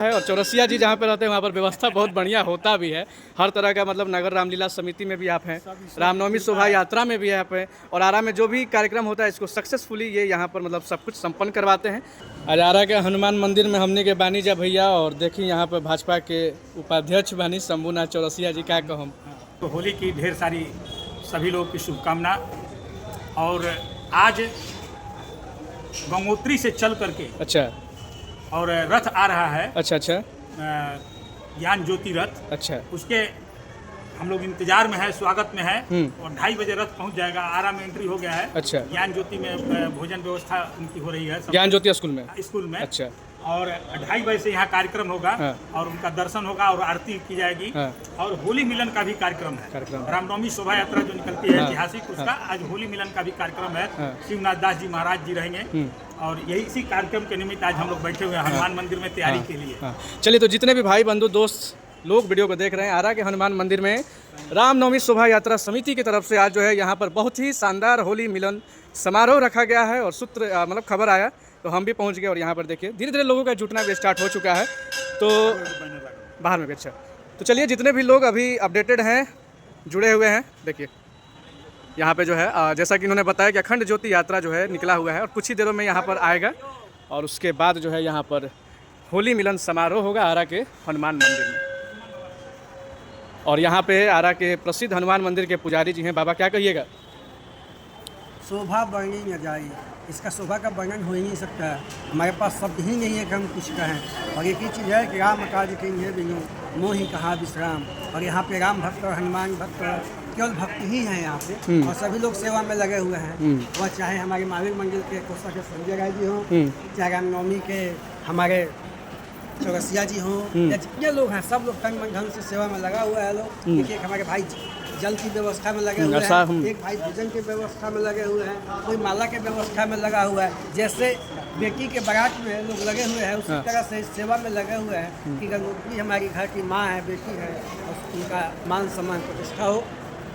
है और चौरसिया जी जहाँ पे रहते हैं वहाँ पर व्यवस्था बहुत बढ़िया होता भी है। हर तरह का मतलब नगर रामलीला समिति में भी आप हैं, रामनवमी शोभा यात्रा में भी आप हैं और आरा में जो भी कार्यक्रम होता है इसको सक्सेसफुली ये यहाँ पर मतलब सब कुछ संपन्न करवाते हैं। आज आरा के हनुमान मंदिर में हमने के बानी जा भैया और देखिए यहाँ पर भाजपा के उपाध्यक्ष बानी शंभूनाथ चौरसिया जी का कहम। तो होली की ढेर सारी सभी लोग की शुभकामना। और आज गंगोत्री से चल करके अच्छा और रथ आ रहा है। अच्छा अच्छा ज्ञान ज्योति रथ। अच्छा उसके हम लोग इंतजार में है, स्वागत में है और 2:30 बजे रथ पहुंच जाएगा। आरा में एंट्री हो गया है। अच्छा ज्ञान ज्योति में भोजन व्यवस्था उनकी हो रही है ज्ञान ज्योति स्कूल में। अच्छा और 2:30 बजे से यहाँ कार्यक्रम होगा। हाँ। और उनका दर्शन होगा और आरती की जाएगी। हाँ। और होली मिलन का भी कार्यक्रम है। रामनवमी शोभा यात्रा जो निकलती है हाँ। ऐतिहासिक, उसका आज होली मिलन का भी कार्यक्रम है। हाँ। शिवनाथ दास जी महाराज जी रहेंगे और यही इसी कार्यक्रम के निमित्त आज हम लोग बैठे हुए हैं हनुमान मंदिर में तैयारी के लिए। चलिए, तो जितने भी भाई बंधु दोस्त लोग वीडियो को देख रहे हैं, आरा के हनुमान मंदिर में रामनवमी शोभा यात्रा समिति की तरफ से आज जो है यहाँ पर बहुत ही शानदार होली मिलन समारोह रखा गया है और सूत्र मतलब खबर आया तो हम भी पहुँच गए और यहाँ पर देखिए धीरे धीरे लोगों का जुटना भी स्टार्ट हो चुका है। तो बाहर में भी अच्छा, तो चलिए जितने भी लोग अभी अपडेटेड हैं, जुड़े हुए हैं, देखिए यहाँ पे जो है जैसा कि इन्होंने बताया कि अखंड ज्योति यात्रा जो है निकला हुआ है और कुछ ही देरों में यहाँ पर आएगा और उसके बाद जो है यहाँ पर होली मिलन समारोह होगा आरा के हनुमान मंदिर में। और यहाँ पे आरा के प्रसिद्ध हनुमान मंदिर के पुजारी जी हैं। बाबा क्या कहिएगा? शोभा वर्णन न जाए, इसका शोभा का वर्णन हो ही नहीं सकता है। हमारे पास शब्द ही नहीं है कि हम कुछ कहें। और एक ही चीज़ है कि राम काज किन्हे बिनु मोहि कहा विश्राम। और यहाँ पे राम भक्त और हनुमान भक्त केवल भक्त ही हैं यहाँ पे और सभी लोग सेवा में लगे हुए हैं। वह चाहे हमारे महावीर मंदिर के कोषा के संजय राय जी हों, चाहे रामनवमी के हमारे चौरसिया जी हों, या जितने लोग हैं सब लोग तन मन धन से सेवा में लगा हुआ है। लोग एक हमारे भाई जल की व्यवस्था में लगे हुए हैं, एक भाई भोजन की व्यवस्था में लगे हुए हैं, कोई माला के व्यवस्था में लगा हुआ है। जैसे बेटी के बारात में लोग लगे हुए हैं उसी तरह से सेवा में लगे हुए हैं कि गंगोत्री हमारी घर की माँ है, बेटी है और उनका मान सम्मान प्रतिष्ठा हो।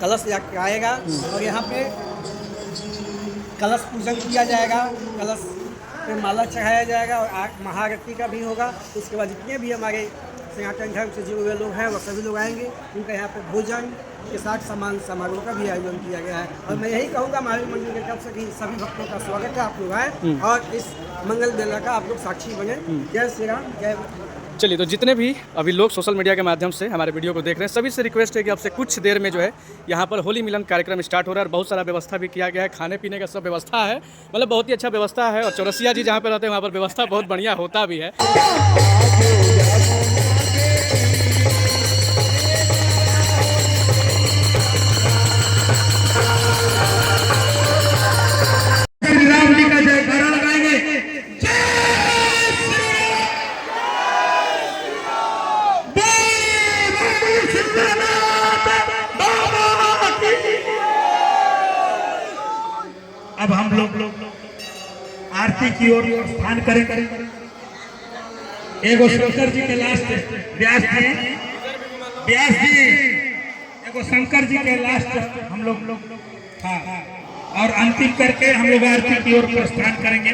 कलश आएगा और यहाँ पे कलश पूजन किया जाएगा, कलश पे माला चढ़ाया जाएगा और महाआरती का भी होगा। उसके बाद जितने भी हमारे सनातन धर्म से जुड़े हुए लोग हैं वो सभी लोग आएंगे। उनका यहाँ पे भोजन के साथ समान समारोह का भी आयोजन किया गया है। और मैं यही कहूँगा महावीर मंदिर की तरफ से कि सभी भक्तों का स्वागत है, आप लोग आए और इस मंगल बेला का आप लोग साक्षी बने। जय श्री राम, जय। चलिए, तो जितने भी अभी लोग सोशल मीडिया के माध्यम से हमारे वीडियो को देख रहे हैं सभी से रिक्वेस्ट है कि आपसे कुछ देर में जो है यहाँ पर होली मिलन कार्यक्रम स्टार्ट हो रहा है और बहुत सारा व्यवस्था भी किया गया है, खाने पीने का सब व्यवस्था है, मतलब बहुत ही अच्छा व्यवस्था है। और चौरसिया जी जहाँ पर रहते हैं वहाँ पर व्यवस्था बहुत बढ़िया होता भी है। अब हम लोग आरती की ओर स्थान करें। एगो शंकर जी के लास्ट व्यास जी एगो शंकर जी के लास्ट हम लोग हाँ और अंतिम करके हम लोग आरती की ओर प्रस्थान करेंगे।